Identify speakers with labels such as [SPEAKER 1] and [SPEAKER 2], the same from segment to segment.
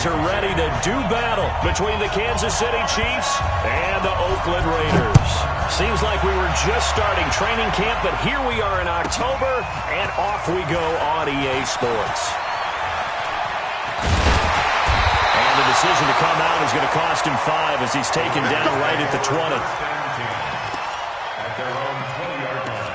[SPEAKER 1] Are ready to do battle between the Kansas City Chiefs and the Oakland Raiders. Seems like we were just starting training camp, but here we are in October, and off we go on EA Sports. And the decision to come out is going to cost him 5 as he's taken down right at the 20.
[SPEAKER 2] At their own 20-yard line.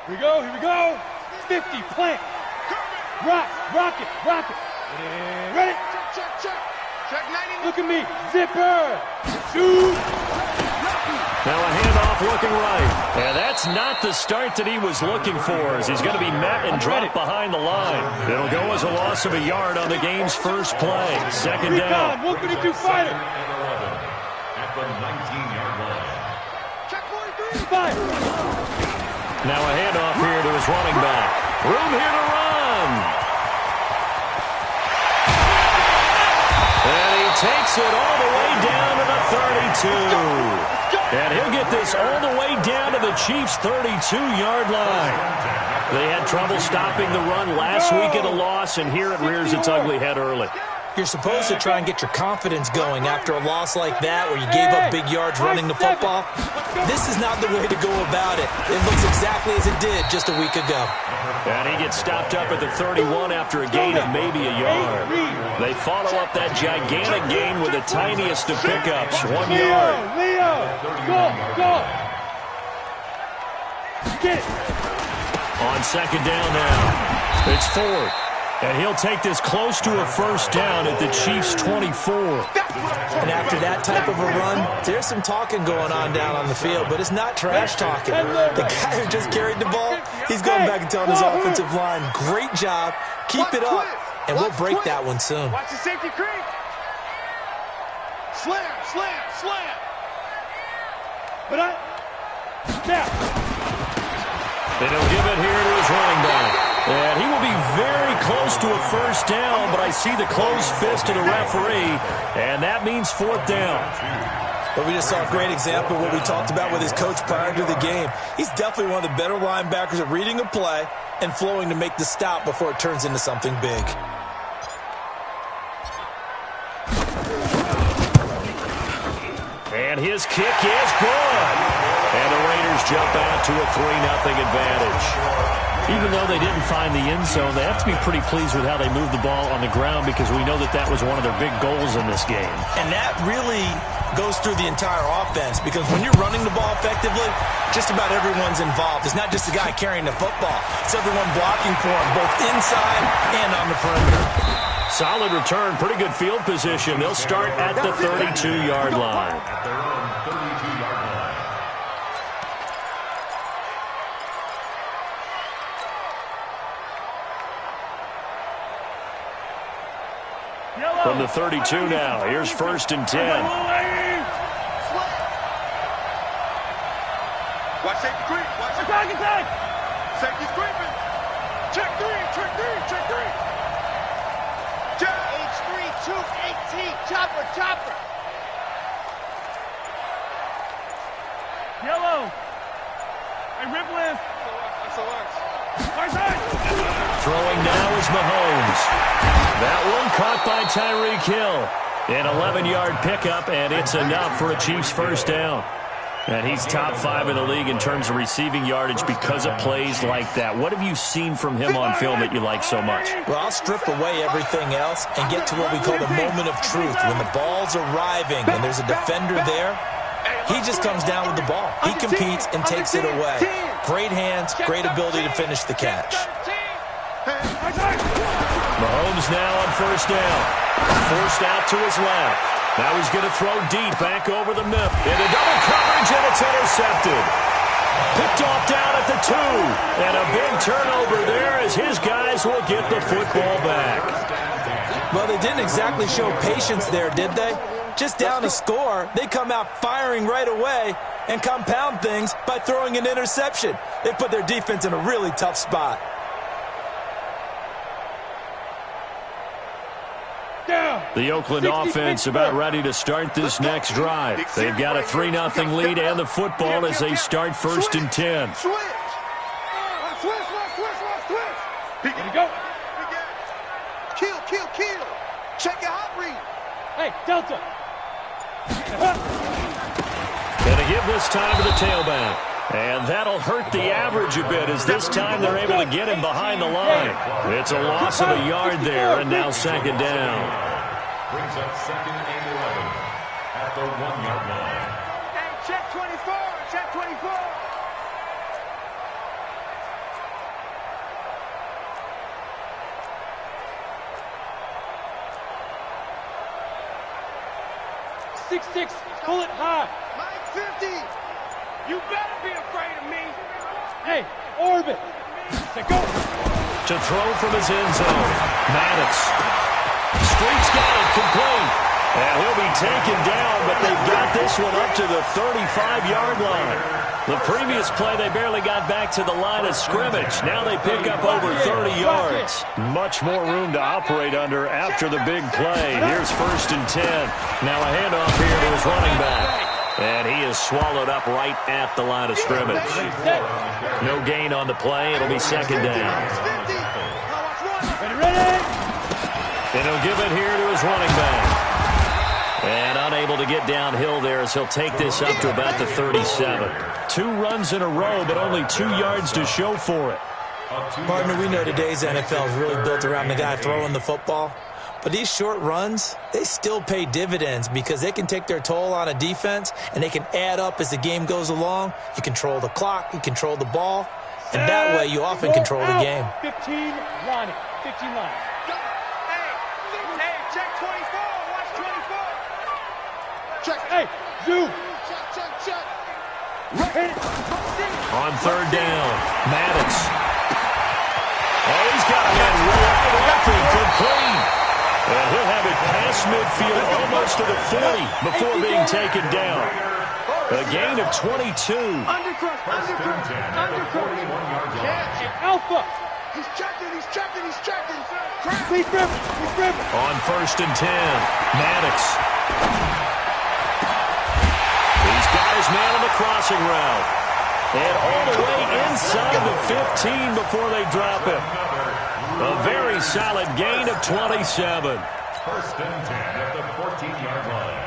[SPEAKER 3] Here we go. 50, plant. Rock it. Ready? Check 90. Look at me, zipper. Shoot.
[SPEAKER 1] Now a handoff looking right. And that's not the start that he was looking for, as he's going to be met and dropped behind the line. It'll go as a loss of a yard on the game's first play. Second down.
[SPEAKER 3] 152 fighter.
[SPEAKER 2] At the 19-yard line.
[SPEAKER 3] Check 43. Fire.
[SPEAKER 1] Now a handoff here to his running back. Room here to run. And he takes it all the way down to the 32. And he'll get this all the way down to the Chiefs' 32-yard line. They had trouble stopping the run last week at a loss, and here it rears its ugly head early.
[SPEAKER 4] You're supposed to try and get your confidence going after a loss like that where you gave up big yards running the football. This is not the way to go about it. It looks exactly as it did just a week ago.
[SPEAKER 1] And he gets stopped up at the 31 after a gain of maybe a yard. They follow up that gigantic gain with the tiniest of pickups, 1 yard.
[SPEAKER 3] Leo, go. Get it.
[SPEAKER 1] On second down now, it's Ford. And he'll take this close to a first down at the Chiefs' 24.
[SPEAKER 4] And after that type of a run, there's some talking going on down on the field, but it's not trash talking. The guy who just carried the ball, he's going back and telling his offensive line, great job, keep it up, and we'll break that one soon.
[SPEAKER 3] Watch the safety creep. Slam. But snap.
[SPEAKER 1] And he'll give it here to his running back. And he will be very close to a first down, but I see the closed fist of the referee, and that means fourth down.
[SPEAKER 4] But we just saw a great example of what we talked about with his coach prior to the game. He's definitely one of the better linebackers at reading a play and flowing to make the stop before it turns into something big.
[SPEAKER 1] And his kick is good. And the Raiders jump out to a 3-0 advantage. Even though they didn't find the end zone, they have to be pretty pleased with how they moved the ball on the ground because we know that was one of their big goals in this game.
[SPEAKER 4] And that really goes through the entire offense because when you're running the ball effectively, just about everyone's involved. It's not just the guy carrying the football. It's everyone blocking for him, both inside and on the perimeter.
[SPEAKER 1] Solid return, pretty good field position. They'll start at the 32-yard line.
[SPEAKER 2] At their own 32-yard line.
[SPEAKER 1] From the 32 now, here's first and 10.
[SPEAKER 3] Watch safety creep. Watch the tag. Safety's creeping. Check three. Check.
[SPEAKER 5] H3-2-8-T. Chopper.
[SPEAKER 3] Yellow. Hey, Ripland.
[SPEAKER 1] Throwing now is Mahomes. That one caught by Tyreek Hill. An 11-yard pickup, and it's enough for a Chiefs first down. And he's top 5 in the league in terms of receiving yardage because of plays like that. What have you seen from him on film that you like so much?
[SPEAKER 4] Well, I'll strip away everything else and get to what we call the moment of truth. When the ball's arriving and there's a defender there, he just comes down with the ball. He competes and takes it away. Great hands, great ability to finish the catch.
[SPEAKER 1] Mahomes now on first down. Forced out to his left. Now he's going to throw deep back over the middle. Into double coverage, and it's intercepted. Picked off down at the 2. And a big turnover there as his guys will get the football back.
[SPEAKER 4] Well, they didn't exactly show patience there, did they? not just down to score, they come out firing right away and compound things by throwing an interception. They put their defense in a really tough spot.
[SPEAKER 1] The Oakland offense about ready to start this next drive. They've got a 3-0 lead and the football as they start 1st and 10.
[SPEAKER 3] Switch. Here you go. Kill. Check your hot read.
[SPEAKER 6] Hey, Delta.
[SPEAKER 1] Gonna give this time to the tailback. And that'll hurt the average a bit as this time they're able to get him behind the line. It's a loss of a yard there and now 2nd down.
[SPEAKER 2] Brings up 2nd and 11 at the 1-yard line.
[SPEAKER 5] Hey, check 24. Check 24.
[SPEAKER 6] Six, pull it high.
[SPEAKER 5] Mike 50. You better be afraid of me.
[SPEAKER 6] Hey, orbit. Say go.
[SPEAKER 1] To throw from his end zone. Maddox. Street's got it complete. And he'll be taken down, but they've got this one up to the 35-yard line. The previous play, they barely got back to the line of scrimmage. Now they pick up over 30 yards. Much more room to operate under after the big play. Here's 1st and 10. Now a handoff here to his running back. And he is swallowed up right at the line of scrimmage. No gain on the play. It'll be 2nd down.
[SPEAKER 6] Ready?
[SPEAKER 1] And he'll give it here to his running back. And unable to get downhill there as he'll take this up to about the 37. 2 runs in a row, but only 2 yards to show for it.
[SPEAKER 4] Partner, we know today's NFL is really built around the guy throwing the football. But these short runs, they still pay dividends because they can take their toll on a defense and they can add up as the game goes along. You control the clock, you control the ball, and that way you often control the game.
[SPEAKER 6] 15 line. 15 line.
[SPEAKER 5] Hey, check 24. Watch 24.
[SPEAKER 3] Check.
[SPEAKER 6] Hey, zoom.
[SPEAKER 3] Check.
[SPEAKER 1] On 3rd down, Maddox. Oh, he's got a man right open, complete. And he'll have it past midfield almost to the 40 before being taken down. A gain of 22.
[SPEAKER 5] Undercrush.
[SPEAKER 6] Alpha.
[SPEAKER 3] He's checking.
[SPEAKER 6] He's gripping.
[SPEAKER 1] On 1st and 10, Maddox. He's got his man on the crossing route. And all the way inside the 15 before they drop him. A very solid gain of 27.
[SPEAKER 2] 1st and 10 at the 14-yard line.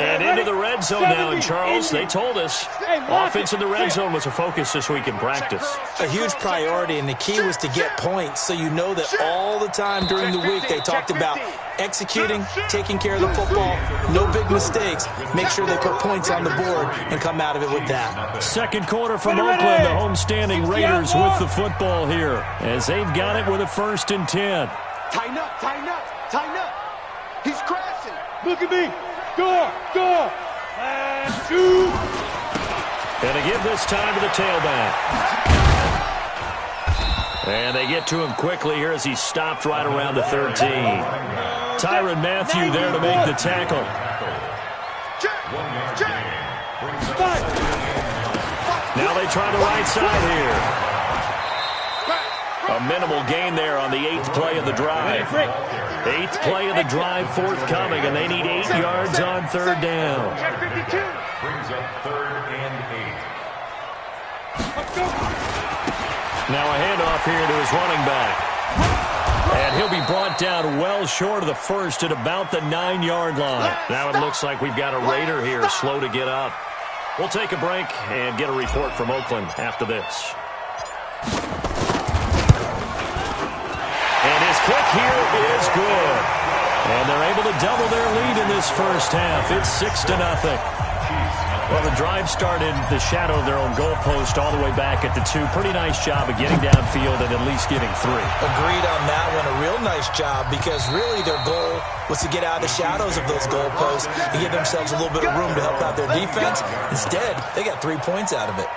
[SPEAKER 1] And into the red zone now, and Charles, they told us offense in the red zone was a focus this week in practice.
[SPEAKER 4] A huge priority, and the key was to get points. So you know that all the time during the week they talked about executing, taking care of the football, no big mistakes. Make sure they put points on the board and come out of it with that.
[SPEAKER 1] 2nd quarter from Oakland, the homestanding Raiders with the football here as they've got it with a 1st and 10.
[SPEAKER 3] Tighten up. He's crashing.
[SPEAKER 6] Look at me. Go. And 2.
[SPEAKER 1] And to give this time to the tailback. And they get to him quickly here as he's stopped right around the 13. Tyrann Mathieu there to make the tackle. Now they try the right side here. A minimal gain there on the 8th play of the drive. 8th play of the drive forthcoming, and they need 8 yards on 3rd down.
[SPEAKER 2] Brings up 3rd and 8.
[SPEAKER 1] Now a handoff here to his running back. And he'll be brought down well short of the 1st at about the 9-yard line. Now it looks like we've got a Raider here slow to get up. We'll take a break and get a report from Oakland after this. And his kick here is good. And they're able to double their lead in this 1st half. It's 6-0. Well, the drive started the shadow of their own goalpost all the way back at the 2. Pretty nice job of getting downfield and at least getting 3.
[SPEAKER 4] Agreed on that one. A real nice job because really their goal was to get out of the shadows of those goalposts and give themselves a little bit of room to help out their defense. Instead, they got 3 points out of it.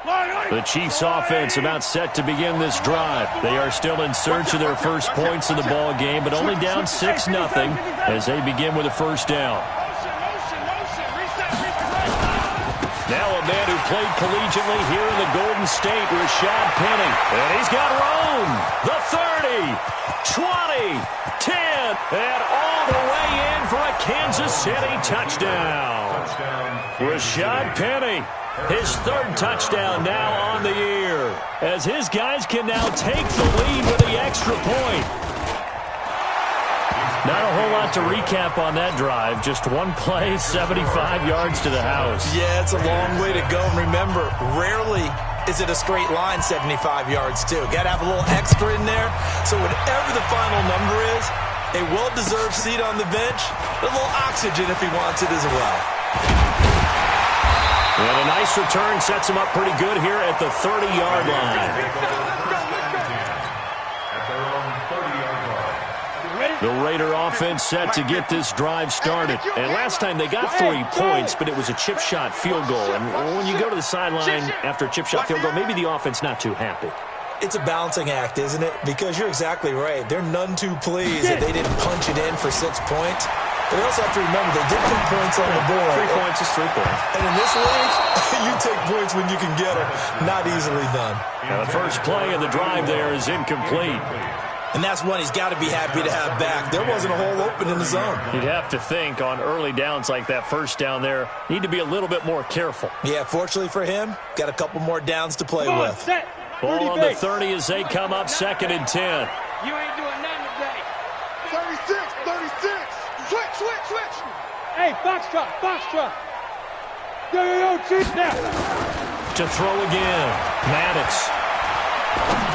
[SPEAKER 1] The Chiefs offense about set to begin this drive. They are still in search of their first points in the ball game, but only down 6-0 as they begin with a first down. Now a man who played collegiately here in the Golden State, Rashad Penny. And he's got room. The 30, 20, 10, and all the way in for a Kansas City touchdown. Rashad Penny, his third touchdown now on the year, as his guys can now take the lead with the extra point. Not a whole lot to recap on that drive. Just one play, 75 yards to the house.
[SPEAKER 4] Yeah, it's a long way to go. And remember, rarely is it a straight line 75 yards, too. Got to have a little extra in there. So whatever the final number is, a well-deserved seat on the bench, a little oxygen if he wants it as well.
[SPEAKER 1] And a nice return sets him up pretty good here at the 30-yard line. The Raider offense set to get this drive started. And last time they got 3 points, but it was a chip shot field goal. And when you go to the sideline after a chip shot field goal, maybe the offense not too happy.
[SPEAKER 4] It's a balancing act, isn't it? Because you're exactly right. They're none too pleased that they didn't punch it in for 6 points. But you also have to remember they did put points on the board.
[SPEAKER 1] 3 points is 3 points.
[SPEAKER 4] And in this league, you take points when you can get them. Not easily done.
[SPEAKER 1] Now the first play of the drive there is incomplete.
[SPEAKER 4] And that's one he's got to be happy to have back. There wasn't a hole open in the zone.
[SPEAKER 1] You'd have to think on early downs like that first down there, need to be a little bit more careful.
[SPEAKER 4] Yeah, fortunately for him, got a couple more downs to play with.
[SPEAKER 6] Set.
[SPEAKER 1] Ball on the 30 as they come up 2nd and 10.
[SPEAKER 5] You ain't doing nothing today.
[SPEAKER 3] 36, 36. Switch.
[SPEAKER 6] Hey, Foxtrot. Yo, Chief, now.
[SPEAKER 1] To throw again, Maddox.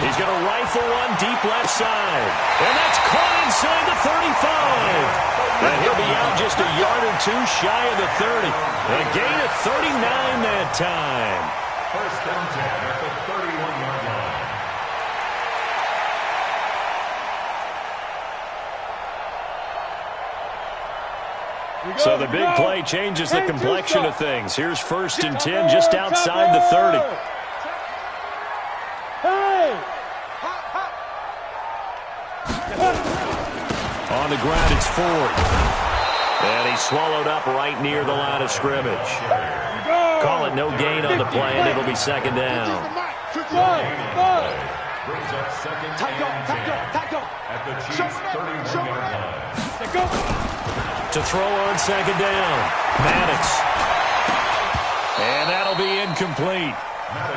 [SPEAKER 1] He's going to rifle one deep left side. And that's caught inside the 35. And he'll be out just a yard or two shy of the 30. A gain of 39 that time.
[SPEAKER 2] First down 10 at the 31-yard line.
[SPEAKER 1] So the big play changes the complexion of things. Here's 1st and 10 just outside the 30.
[SPEAKER 6] Hey!
[SPEAKER 1] On the ground, it's Ford. And he's swallowed up right near the line of scrimmage. Call it no gain on the play, and it'll be 2nd down.
[SPEAKER 2] Brings up 2nd and 10 at the Chiefs' 31-yard line.
[SPEAKER 1] To throw on 2nd down, Maddox. And that'll be incomplete.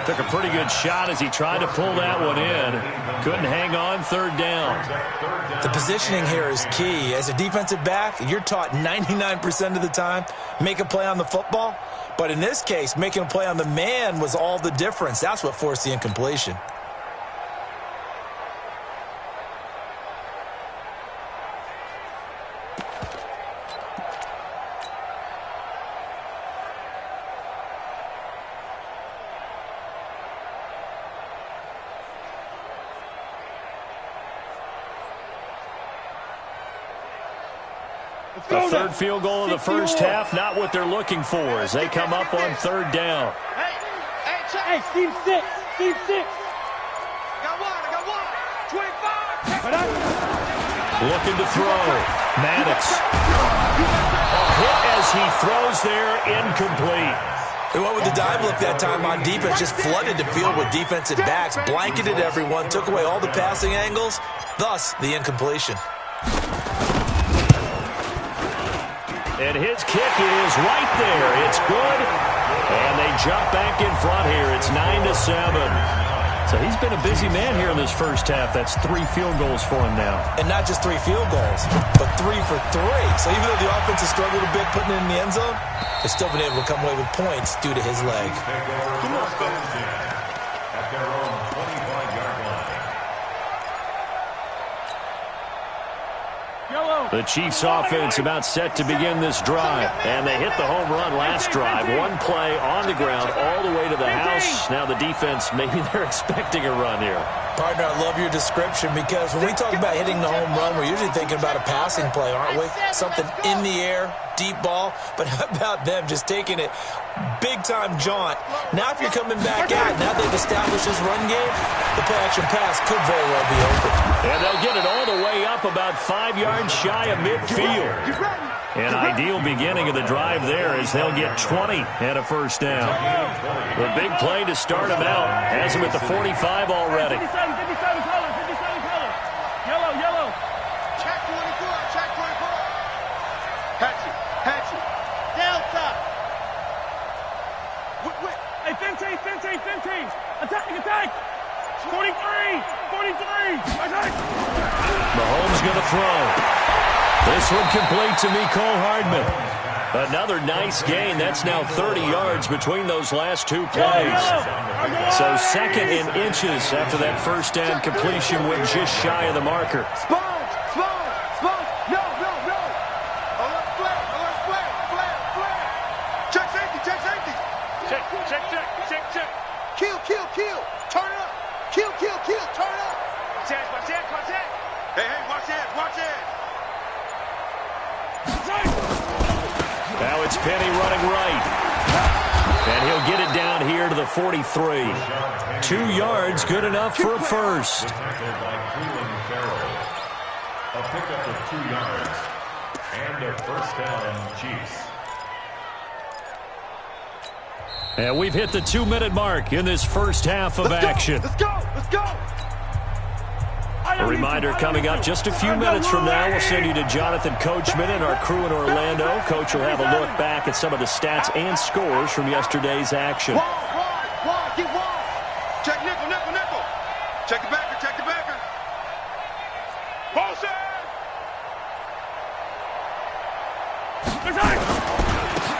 [SPEAKER 1] Took a pretty good shot as he tried to pull that one in. Couldn't hang on 3rd down.
[SPEAKER 4] The positioning here is key. As a defensive back, you're taught 99% of the time, make a play on the football. But in this case, making a play on the man was all the difference. That's what forced the incompletion.
[SPEAKER 1] The 3rd field goal of the first half, not what they're looking for as they come up on 3rd down.
[SPEAKER 6] Hey, Steve 6.
[SPEAKER 5] I got one. 25.
[SPEAKER 1] Looking to throw. Maddox. A hit as he throws there, incomplete.
[SPEAKER 4] They went with the dive look that time on defense, just flooded the field with defensive backs, blanketed everyone, took away all the passing angles, thus the incompletion.
[SPEAKER 1] And his kick is right there. It's good. And they jump back in front here. It's 9-7. So he's been a busy man here in this first half. That's 3 field goals for him now. And not just 3 field goals, but 3 for 3. So even though the offense has struggled a bit putting it in the end zone, they've still been able to come away with points due to his leg.
[SPEAKER 2] At their own 25-yard line.
[SPEAKER 1] The Chiefs offense about set to begin this drive. And they hit the home run last drive. 1 play on the ground all the way to the house. Now the defense, maybe they're expecting a run here. Partner, I love your description because when we talk about hitting the home run, we're usually thinking about a passing play, aren't we? Something in the air, deep ball. But how about them just taking it
[SPEAKER 4] big-time jaunt. Now if you're coming back out, now they've established this run game, the play-action pass could very well be open.
[SPEAKER 1] And they'll get it all the way up about 5 yards shy of midfield. An ideal beginning of the drive there as they'll get 20 and a first down. The big play to start them out has them at the 45 already.
[SPEAKER 6] 57 color. Yellow.
[SPEAKER 3] Check 24. Patch it. Delta.
[SPEAKER 6] Hey, 15. Attack. 43. Attack.
[SPEAKER 1] Mahomes going to throw. This one complete to Mecole Hardman. Another nice gain. That's now 30 yards between those last two plays. So second in inches after that first down completion went just shy of the marker.
[SPEAKER 3] Spot. No. Alert flag. Check safety.
[SPEAKER 5] Check.
[SPEAKER 3] Kill. Turn it up. Kill. Turn it up.
[SPEAKER 5] Watch that.
[SPEAKER 3] Hey, watch it.
[SPEAKER 1] Now it's Penny running right. And he'll get it down here to the 43. 2 yards, good enough for a first.
[SPEAKER 2] A pickup of 2 yards. And a first down, Chiefs.
[SPEAKER 1] And we've hit the 2-minute mark in this first half of action.
[SPEAKER 3] Let's go.
[SPEAKER 1] A reminder coming up just a few minutes from now, we'll send you to Jonathan Coachman and our crew in Orlando. Coach will have a look back at some of the stats and scores from yesterday's action.
[SPEAKER 3] Wide, get wide. Check nickel. Check the backer.
[SPEAKER 5] Bullshit!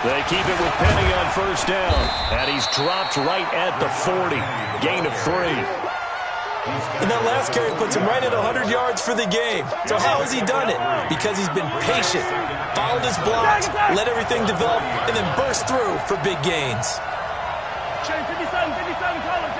[SPEAKER 1] They keep it with Penny on first down, and he's dropped right at the 40. Gain of 3.
[SPEAKER 4] And that last carry puts him right at 100 yards for the game. So how has he done it? Because he's been patient, followed his blocks, let everything develop, and then burst through for big gains.
[SPEAKER 6] 57 color.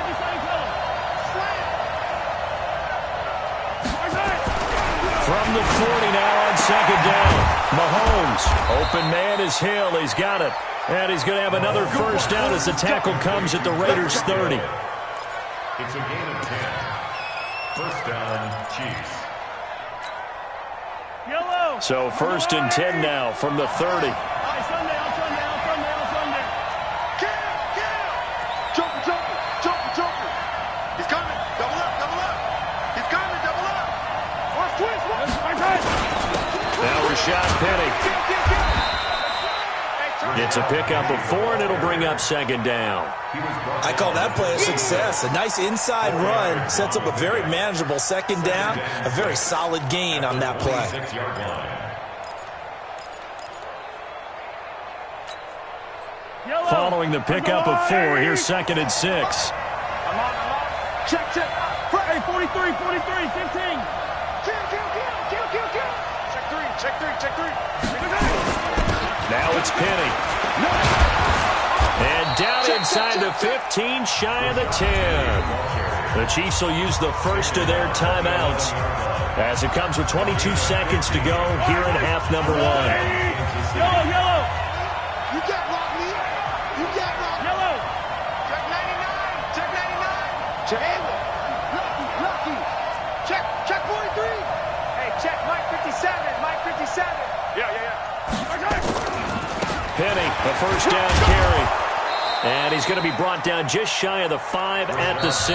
[SPEAKER 1] From the 40 now on second down. Mahomes, open man is Hill. He's got it. And he's going to have another first down as the tackle comes at the Raiders' 30.
[SPEAKER 2] It's a gain of 10. First down, Chiefs.
[SPEAKER 6] Yellow.
[SPEAKER 1] So first and 10 now from the 30.
[SPEAKER 6] All right, Sunday.
[SPEAKER 3] Jumper. He's coming. Double up. He's coming. Double up.
[SPEAKER 6] Watch twist.
[SPEAKER 1] Now Rashad Penny. It's a pickup of 4, and it'll bring up second down.
[SPEAKER 4] I call that play a success. A nice inside run sets up a very manageable second down. A very solid gain on that play.
[SPEAKER 1] Following the pickup of 4, here's second and 6.
[SPEAKER 6] I'm on. Check. Hey, 43, 15.
[SPEAKER 3] Kill. Check 3.
[SPEAKER 1] Now it's Penny. And down inside the 15, shy of the 10. The Chiefs will use the first of their timeouts as it comes with 22 seconds to go here in half number 1.
[SPEAKER 6] Yellow.
[SPEAKER 3] You got lock me.
[SPEAKER 6] Yellow.
[SPEAKER 3] Check 99. Check Lucky. Check 43.
[SPEAKER 5] Hey, check Mike 57. Yeah.
[SPEAKER 1] Penny, the first down carry. And he's going to be brought down just shy of the 5 at the 6.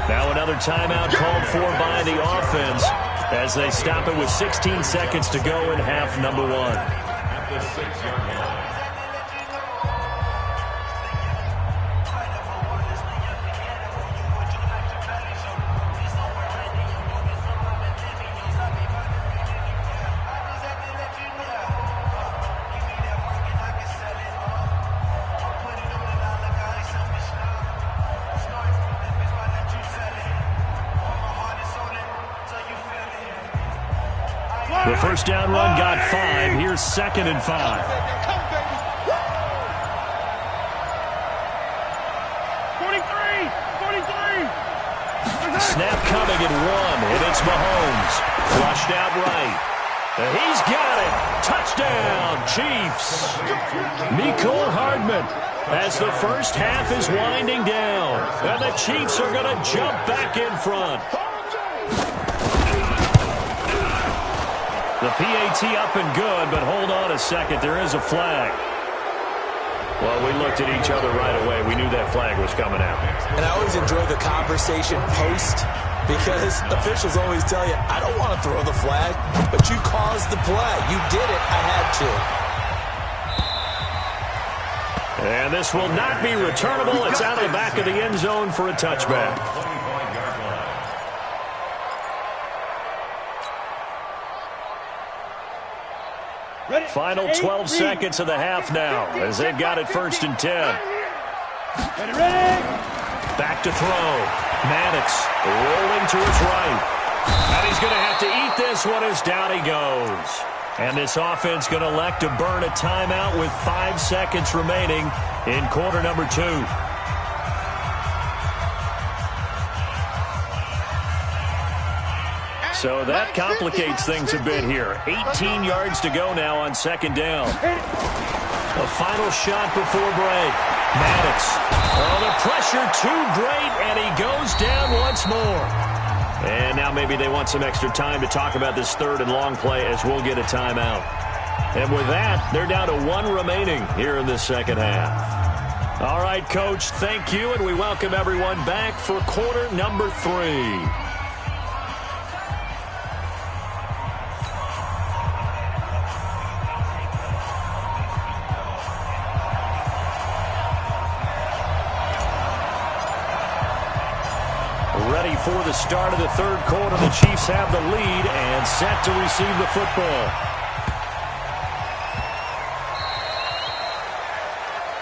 [SPEAKER 1] Now another timeout called for by the offense as they stop it with 16 seconds to go in half number 1.
[SPEAKER 2] At the 6-yard line.
[SPEAKER 1] The first down run got 5. Here's second and 5. Snap coming at 1, and it's Mahomes. Flushed out right. And he's got it. Touchdown, Chiefs. Mecole Hardman, as the first half is winding down. And the Chiefs are going to jump back in front. The PAT up and good, but hold on a second. There is a flag. Well, we looked at each other right away. We knew that flag was coming out.
[SPEAKER 4] And I always enjoy the conversation post, because officials always tell you, I don't want to throw the flag, but you caused the play. You did it. I had to.
[SPEAKER 1] And this will not be returnable. It's out of the back of the end zone for a touchback. Final 12 seconds of the half now, as they've got it 1st and 10. Back to throw. Maddox rolling to his right. And he's going to have to eat this one as down he goes. And this offense going to elect to burn a timeout with 5 seconds remaining in quarter number 2. So that complicates things a bit here. 18 yards to go now on 2nd down. A final shot before break. Maddox. Oh, the pressure too great, and he goes down once more. And now maybe they want some extra time to talk about this 3rd and long play, as we'll get a timeout. And with that, they're down to 1 remaining here in this 2nd half. All right, Coach, thank you, and we welcome everyone back for quarter number 3. Ready for the start of the 3rd quarter. The Chiefs have the lead and set to receive the football.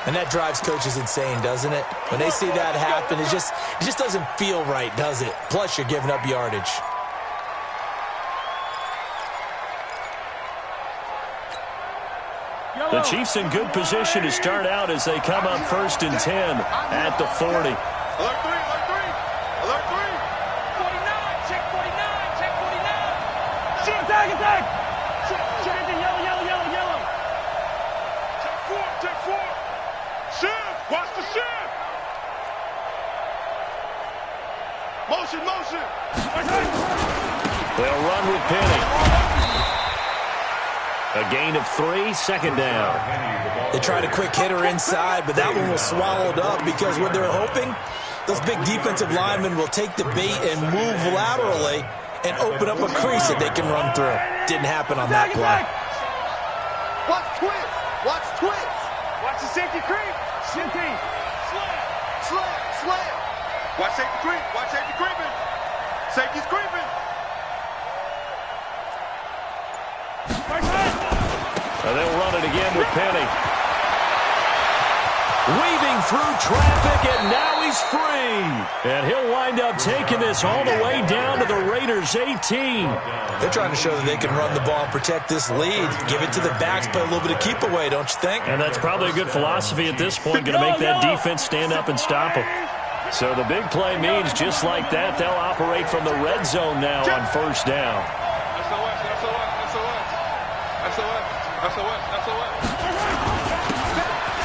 [SPEAKER 4] And that drives coaches insane, doesn't it? When they see that happen, it just doesn't feel right, does it? Plus, you're giving up yardage.
[SPEAKER 1] The Chiefs in good position to start out as they come up 1st and 10 at the 40.
[SPEAKER 3] Alert 3, alert 3. Alert 3.
[SPEAKER 5] 49, check 49, check 49.
[SPEAKER 6] Check, attack, attack.
[SPEAKER 5] Check the yellow.
[SPEAKER 3] Check 4. Shift. Watch the shift. Motion.
[SPEAKER 1] They'll run with Penny. A gain of 3, 2nd down.
[SPEAKER 4] They tried a quick hitter inside, but that one was swallowed up, because what they're hoping, those big defensive linemen will take the bait and move laterally and open up a crease that they can run through. Didn't happen on that play.
[SPEAKER 3] Watch twist.
[SPEAKER 5] Watch the safety creep.
[SPEAKER 6] Safety.
[SPEAKER 3] Slam. Watch safety creep. Watch safety creeping. Safety's creeping.
[SPEAKER 1] And they'll run it again with Penny. Weaving through traffic, and now he's free. And he'll wind up taking this all the way down to the Raiders' 18.
[SPEAKER 4] They're trying to show that they can run the ball and protect this lead. Give it to the backs, play a little bit of keep away, don't you think?
[SPEAKER 1] And that's probably a good philosophy at this point, going to make that defense stand up and stop them. So the big play means just like that, they'll operate from the red zone now on 1st down.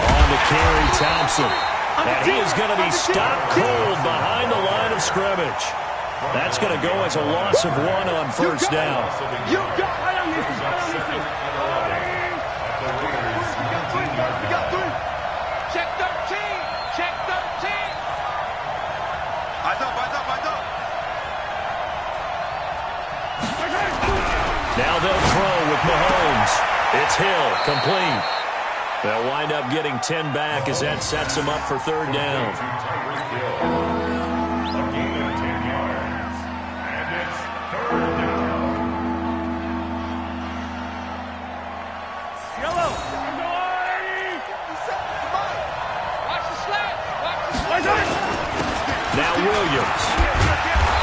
[SPEAKER 1] On to Kerry Thompson. And he is going to be stopped cold behind the line of scrimmage. That's going to go as a loss of 1 on 1st down.
[SPEAKER 5] You got Check 13. Check 13.
[SPEAKER 3] Eyes up.
[SPEAKER 1] Now they'll throw with Mahomes. It's Hill, complete. They'll wind up getting 10 back as that sets them up for 3rd down.
[SPEAKER 2] A gain of 10 yards. And it's 3rd down.
[SPEAKER 6] Yellow.
[SPEAKER 5] Watch the slant.
[SPEAKER 1] Now Williams.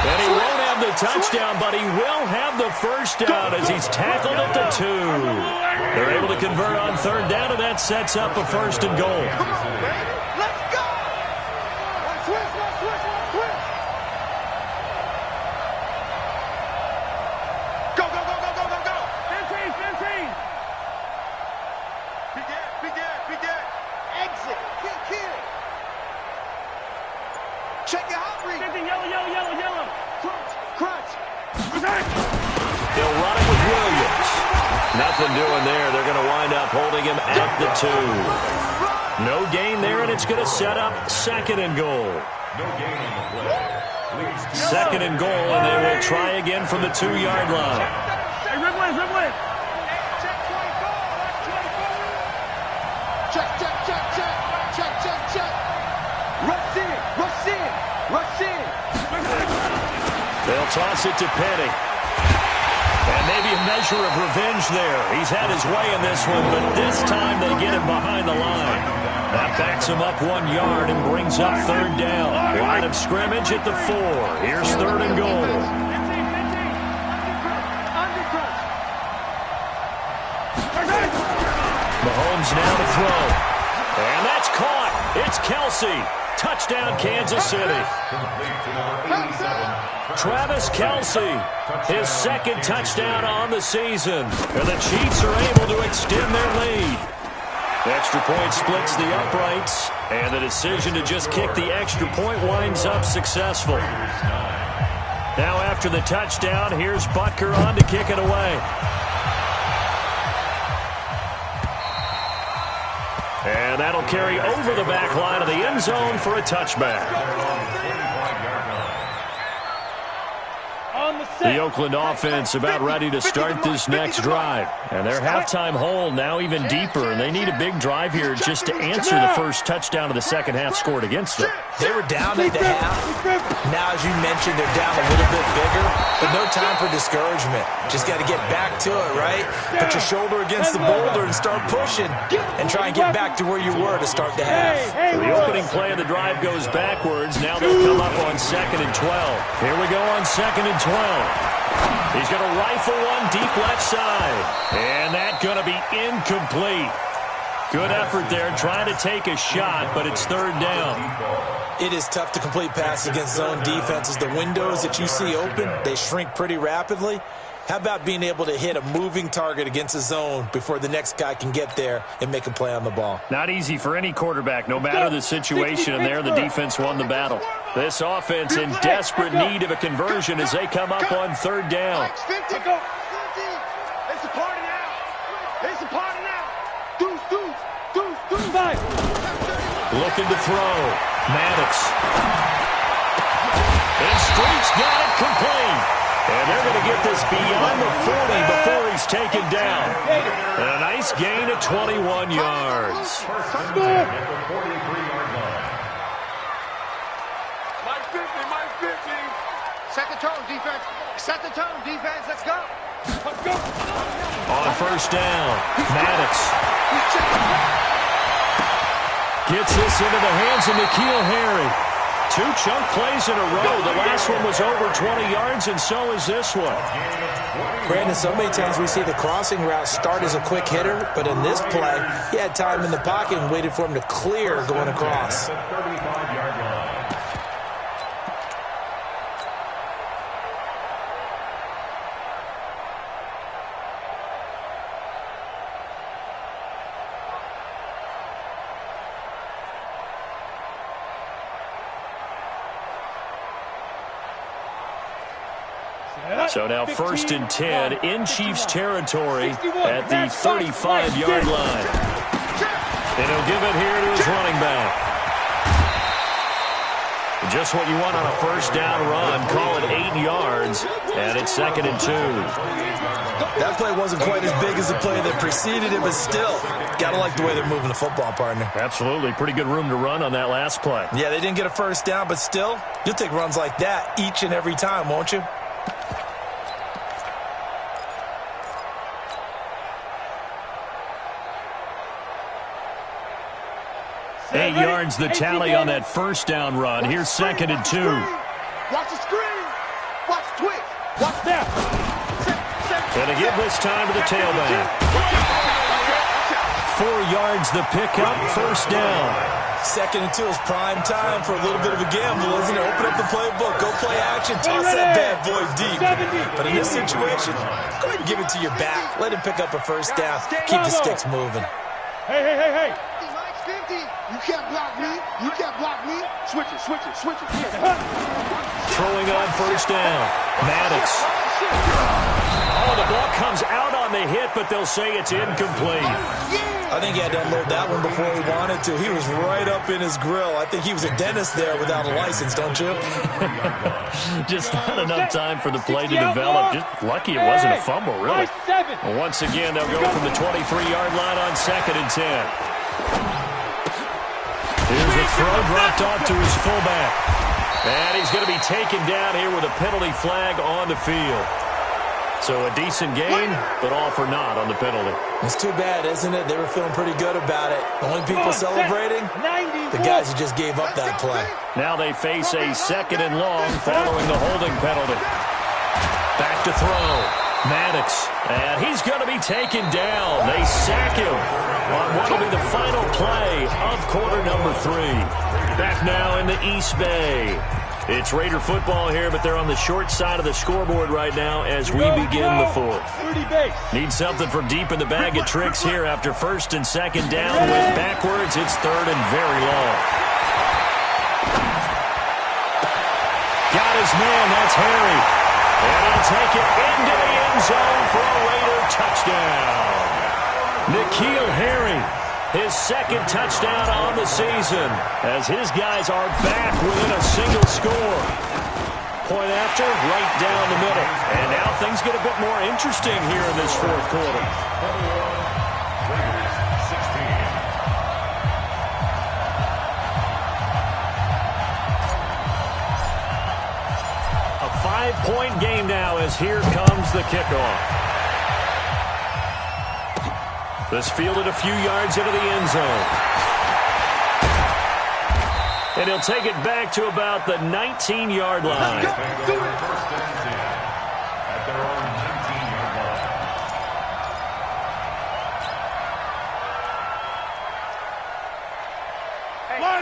[SPEAKER 1] And he won't have the touchdown, but he will have the 1st down as he's tackled at the 2. They're able to convert on 3rd down, and that sets up a 1st and goal.
[SPEAKER 3] Let's go. Switch. Go.
[SPEAKER 6] 15.
[SPEAKER 3] Begin.
[SPEAKER 5] Exit. Kill.
[SPEAKER 3] Check your hot read.
[SPEAKER 5] Yellow. Crunch.
[SPEAKER 1] They'll run it with Williams. Nothing doing there. They're going to wind up holding him at the 2. No gain there, and it's going to set up 2nd and goal.
[SPEAKER 2] No gain on the play.
[SPEAKER 1] 2nd and goal, and they will try again from the 2-yard line.
[SPEAKER 5] Hey, Ridley. Check. Rush in.
[SPEAKER 1] They'll toss it to Penny. And maybe a measure of revenge there. He's had his way in this one, but this time they get him behind the line. That backs him up 1 yard and brings up 3rd down. Line of scrimmage at the 4. Here's 3rd and goal. Mahomes now to throw. And that's caught. It's Kelsey. Touchdown, Kansas City. Travis Kelsey, his 2nd touchdown on the season. And the Chiefs are able to extend their lead. Extra point splits the uprights, and the decision to just kick the extra point winds up successful. Now after the touchdown, here's Butker on to kick it away. And that'll carry over the back line of the end zone for a touchback. The Oakland offense about ready to start this next drive. And their halftime hole now even deeper. And they need a big drive here just to answer the first touchdown of the second half scored against them.
[SPEAKER 4] They were down at the half. Now, as you mentioned, they're down a little bit bigger. But no time for discouragement. Just got to get back to it, right? Put your shoulder against the boulder and start pushing. And try and get back to where you were to start the half.
[SPEAKER 1] So the opening play of the drive goes backwards. Now they'll come up on 2nd and 12. Here we go on 2nd and 12. He's going to rifle one deep left side. And that's going to be incomplete. Good effort there, trying to take a shot, but it's 3rd down.
[SPEAKER 4] It is tough to complete passes against zone defenses. The windows that you see open, they shrink pretty rapidly. How about being able to hit a moving target against a zone before the next guy can get there and make a play on the ball?
[SPEAKER 1] Not easy for any quarterback, no matter the situation, and there the defense won the battle. This offense in desperate need of a conversion as they come up on 3rd down.
[SPEAKER 5] It's a party now. Deuce.
[SPEAKER 1] Looking to throw. Maddox. And Street's got it complete. And they're going to get this beyond the 40 before he's taken down. And a nice gain of 21 yards.
[SPEAKER 3] Mike 50. Set the tone, defense. Let's go.
[SPEAKER 1] On 1st down, Maddox gets this into the hands of N'Keal Harry. 2 chunk plays in a row. The last one was over 20 yards, and so is this one.
[SPEAKER 4] Brandon, so many times we see the crossing route start as a quick hitter, but in this play, he had time in the pocket and waited for him to clear going across.
[SPEAKER 1] So now 1st and 10 in Chiefs territory at the 35-yard line. And he'll give it here to his running back. Just what you want on a 1st down run. Call it 8 yards, and it's 2nd and 2.
[SPEAKER 4] That play wasn't quite as big as the play that preceded it, but still, got to like the way they're moving the football, partner.
[SPEAKER 1] Absolutely. Pretty good room to run on that last play.
[SPEAKER 4] Yeah, they didn't get a 1st down, but still, you'll take runs like that each and every time, won't you?
[SPEAKER 1] Eight yards the tally on that 1st down run. Here's 2nd and 2.
[SPEAKER 5] Watch the screen. Watch twitch. Watch that.
[SPEAKER 1] And to give this time to the tailback. 4 yards the pickup, 1st down.
[SPEAKER 4] 2nd and 2 is prime time for a little bit of a gamble, isn't it? Open up the playbook, go play action, toss that bad boy deep. But in this situation, go ahead and give it to your back. Let him pick up a 1st down. Keep the sticks moving.
[SPEAKER 6] Hey.
[SPEAKER 3] 50. You can't block me. You can't block me. Switch it.
[SPEAKER 1] Throwing on first down. Maddox. Oh, the ball comes out on the hit, but they'll say it's incomplete.
[SPEAKER 4] I think he had to unload that one before he wanted to. He was right up in his grill. I think he was a dentist there without a license, don't you?
[SPEAKER 1] Just not enough time for the play to develop. Just lucky it wasn't a fumble, really. Once again, they'll go from the 23-yard line on 2nd and 10. Here's a throw dropped off to his fullback. And he's going to be taken down here with a penalty flag on the field. So a decent game, but all for naught on the penalty.
[SPEAKER 4] It's too bad, isn't it? They were feeling pretty good about it. The only people celebrating, the guys who just gave up that play.
[SPEAKER 1] Now they face a 2nd and long following the holding penalty. Back to throw. Maddox. And he's going to be taken down. They sack him on what will be the final play of quarter number 3. Back now in the East Bay. It's Raider football here, but they're on the short side of the scoreboard right now as we begin the 4th. Need something from deep in the bag of tricks here after 1st and 2nd down. Went backwards. It's 3rd and very long. Got his man. That's Harry. And he'll take it into the end zone for a Raider touchdown. N'Keal Harry. His 2nd touchdown on the season as his guys are back within a single score. Point after, right down the middle. And now things get a bit more interesting here in this 4th quarter. A 5-point game now as here comes the kickoff. This fielded a few yards into the end zone. And he'll take it back to about the 19-yard line.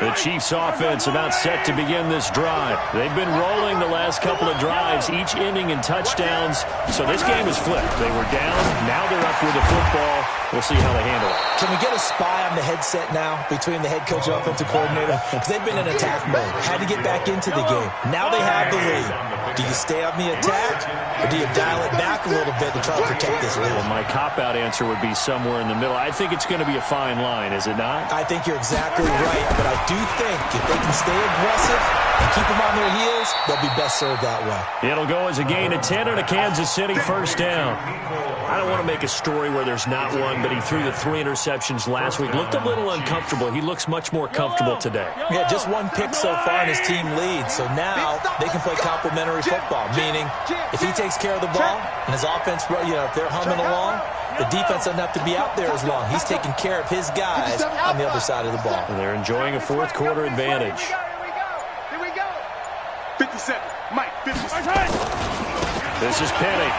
[SPEAKER 1] The Chiefs offense about set to begin this drive. They've been rolling the last couple of drives, each ending in touchdowns. So this game is flipped. They were down. Now they're up with the football. We'll see how they handle it.
[SPEAKER 4] Can we get a spy on the headset now between the head coach and offensive coordinator? Because they've been in attack mode. Had to get back into the game. Now they have the lead. Do you stay on the attack, or do you dial it back a little bit to try to protect this lead?
[SPEAKER 1] Well, my cop-out answer would be somewhere in the middle. I think it's going to be a fine line, is it not?
[SPEAKER 4] I think you're exactly right, but I do think if they can stay aggressive and keep them on their heels, they'll be best served that way.
[SPEAKER 1] It'll go as a gain of 10 and a Kansas City first down. I don't want to make a story where there's not one, but he threw the 3 interceptions last week. Looked a little uncomfortable. He looks much more comfortable today.
[SPEAKER 4] Yeah, just 1 pick so far and his team leads. So now they can play complementary football, meaning if he takes care of the ball and his offense, if they're humming along, the defense doesn't have to be out there as long. He's taking care of his guys on the other side of the ball.
[SPEAKER 1] And they're enjoying a 4th quarter advantage.
[SPEAKER 5] Here we go.
[SPEAKER 3] 57. Mike, 57.
[SPEAKER 1] This is Penny.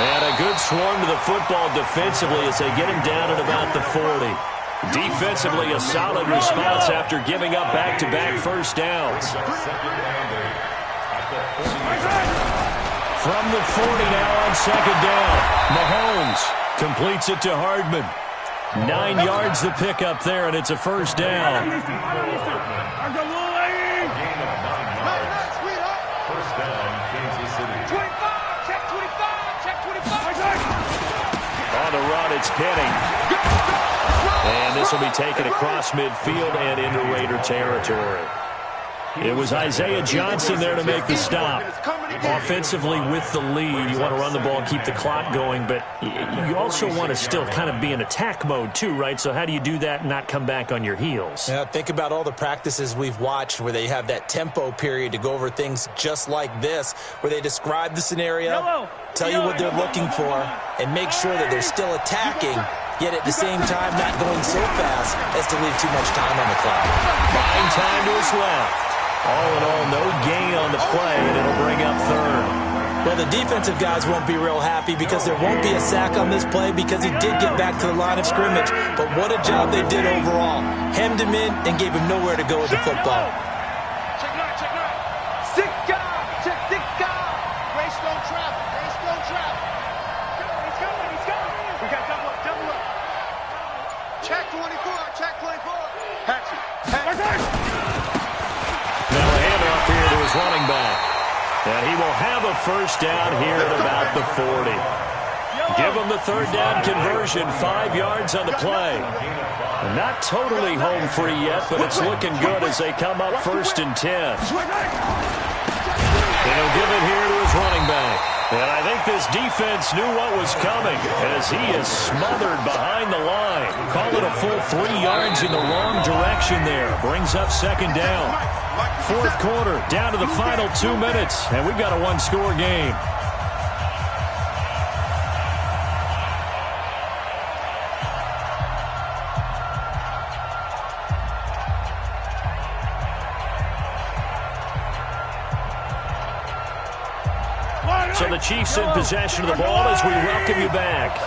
[SPEAKER 1] And a good swarm to the football defensively as they get him down at about the 40. Defensively, a solid response after giving up back-to-back first downs. From the 40 now on 2nd down. Mahomes completes it to Hardman. 9 yards the pickup there, and it's a first down. On the run, it's Penny. And this will be taken across midfield and into Raider territory. It was Isaiah Johnson there to make the stop. Offensively with the lead, you want to run the ball, keep the clock going, but you also want to still kind of be in attack mode too, right? So how do you do that and not come back on your heels?
[SPEAKER 4] Yeah, think about all the practices we've watched where they have that tempo period to go over things just like this, where they describe the scenario, tell you what they're looking for, and make sure that they're still attacking, yet at the same time not going so fast as to leave too much time on the clock.
[SPEAKER 1] Buying time to his left. All in all, no gain on the play, and it'll bring up 3rd.
[SPEAKER 4] Well, the defensive guys won't be real happy because there won't be a sack on this play because he did get back to the line of scrimmage. But what a job they did overall. Hemmed him in and gave him nowhere to go with the football.
[SPEAKER 5] Check 9, check 9. 6 guys, check 6 guys. Race no traffic, race no traffic. He's going. We got double up, double up.
[SPEAKER 1] will have a first down here at about the 40. Give them the third down conversion, 5 yards on the play. Not totally home free yet, but it's looking good as they come up 1st and 10. And he'll give it here to his running back. And I think this defense knew what was coming as he is smothered behind the line. Call it a full 3 yards in the wrong direction there. Brings up 2nd down. 4th quarter, down to the final 2 minutes, and we've got a 1-score game. So the Chiefs in possession of the ball as we welcome you back.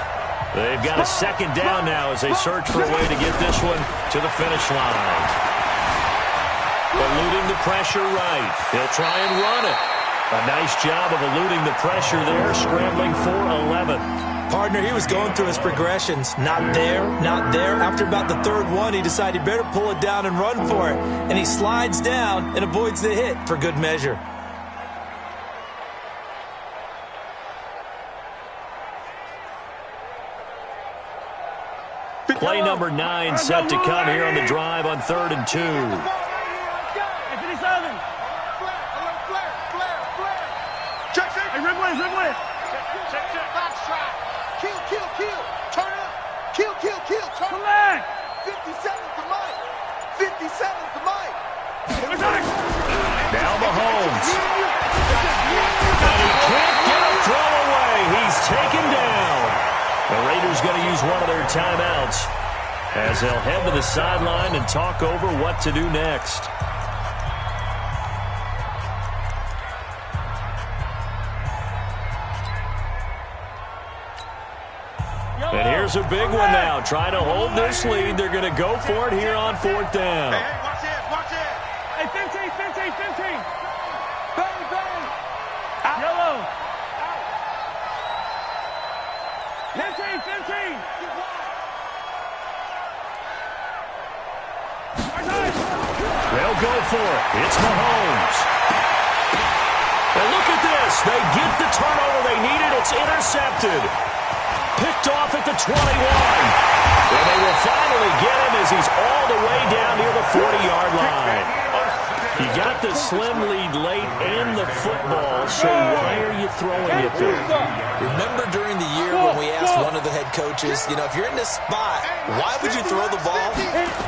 [SPEAKER 1] They've got a 2nd down now as they search for a way to get this one to the finish line. Eluding the pressure right. They'll try and run it. A nice job of eluding the pressure there, scrambling for 11.
[SPEAKER 4] Partner, he was going through his progressions. Not there, not there. After about the 3rd one, he decided he better pull it down and run for it. And he slides down and avoids the hit for good measure.
[SPEAKER 1] Play number 9 set to come here on the drive on 3rd and 2.
[SPEAKER 3] Kill. Turn up. Kill. Turn up. 57 to Mike. 57 to Mike.
[SPEAKER 1] Now Mahomes. And he can't get a throw away. He's taken down. The Raiders going to use one of their timeouts as they'll head to the sideline and talk over what to do next. And here's a big one now. Trying to hold this lead. They're going to go for it here on 4th down.
[SPEAKER 3] Hey, watch it.
[SPEAKER 5] Hey, 15.
[SPEAKER 3] Bang.
[SPEAKER 5] Yellow. 15.
[SPEAKER 1] They'll go for it. It's Mahomes. And look at this. They get the turnover they needed. It's intercepted. Picked off at the 21. And they will finally get him as he's all the way down near the 40-yard line. You got the slim lead late in the football, so why are you throwing it there?
[SPEAKER 4] Remember during the year when we asked one of the head coaches, if you're in this spot, why would you throw the ball?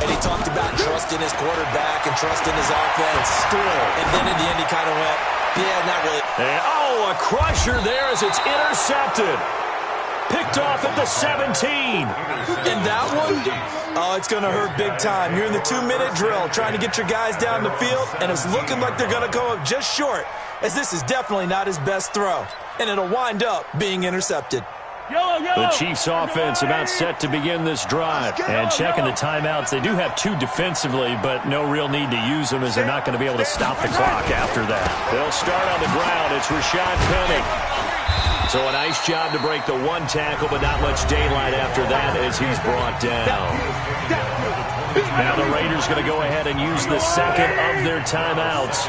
[SPEAKER 4] And he talked about trusting his quarterback and trusting his offense. And then in the end, he kind of went, yeah, not really.
[SPEAKER 1] And, a crusher there as it's intercepted. Picked off at the 17.
[SPEAKER 4] And that one, it's going to hurt big time. You're in the 2-minute drill trying to get your guys down the field, and it's looking like they're going to go up just short, as this is definitely not his best throw. And it'll wind up being intercepted.
[SPEAKER 1] The Chiefs offense about set to begin this drive. And checking the timeouts, they do have 2 defensively, but no real need to use them as they're not going to be able to stop the clock after that. They'll start on the ground. It's Rashad Penny. So a nice job to break the 1 tackle, but not much daylight after that as he's brought down. Now the Raiders going to go ahead and use the 2nd of their timeouts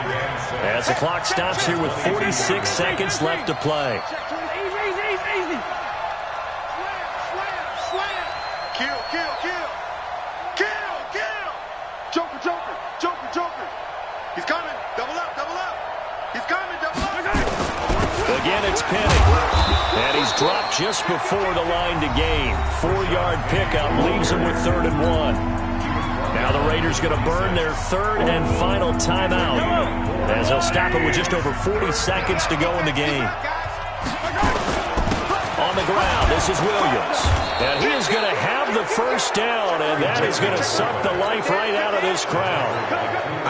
[SPEAKER 1] as the clock stops here with 46 seconds left to play.
[SPEAKER 5] Easy.
[SPEAKER 3] Kill. Joker. He's coming. Double up. He's coming. Double up.
[SPEAKER 1] Again, it's Penny. And he's dropped just before the line to gain. 4-yard pickup leaves him with 3rd and 1. Now the Raiders going to burn their 3rd and final timeout as they'll stop it with just over 40 seconds to go in the game. On the ground, this is Williams. And he is going to have the first down, and that is going to suck the life right out of this crowd.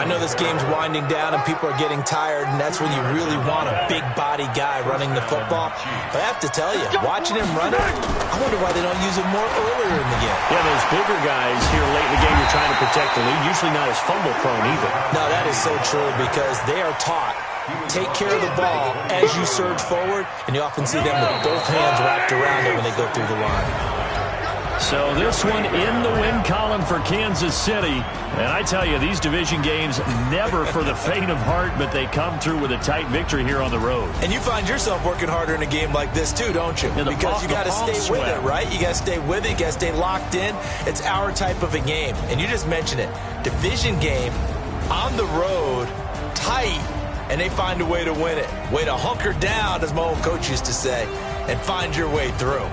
[SPEAKER 4] I know this game's winding down and people are getting tired, and that's when you really want a big body guy running the football. But I have to tell you, watching him run it, I wonder why they don't use him more earlier in the game.
[SPEAKER 1] Yeah, those bigger guys here late in the game, you're trying to protect the lead. Usually not as fumble prone either.
[SPEAKER 4] No, that is so true because they are taught. Take care of the ball as you surge forward, and you often see them with both hands wrapped around it when they go through the line.
[SPEAKER 1] So this one in the win column for Kansas City. And I tell you, these division games never for the faint of heart, but they come through with a tight victory here on the road.
[SPEAKER 4] And you find yourself working harder in a game like this too, don't you? Because you got to stay with it, right? You got to stay with it. You got to stay locked in. It's our type of a game. And you just mentioned it. Division game on the road, tight, and they find a way to win it. Way to hunker down, as my old coach used to say, and find your way through.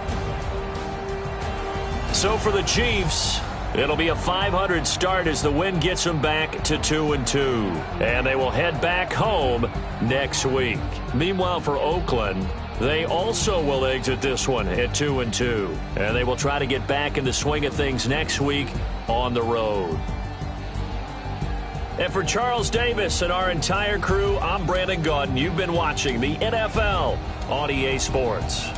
[SPEAKER 1] So for the Chiefs, it'll be a 500 start as the win gets them back to 2-2. And they will head back home next week. Meanwhile, for Oakland, they also will exit this one at 2-2. And they will try to get back in the swing of things next week on the road. And for Charles Davis and our entire crew, I'm Brandon Gaudin. You've been watching the NFL on EA Sports.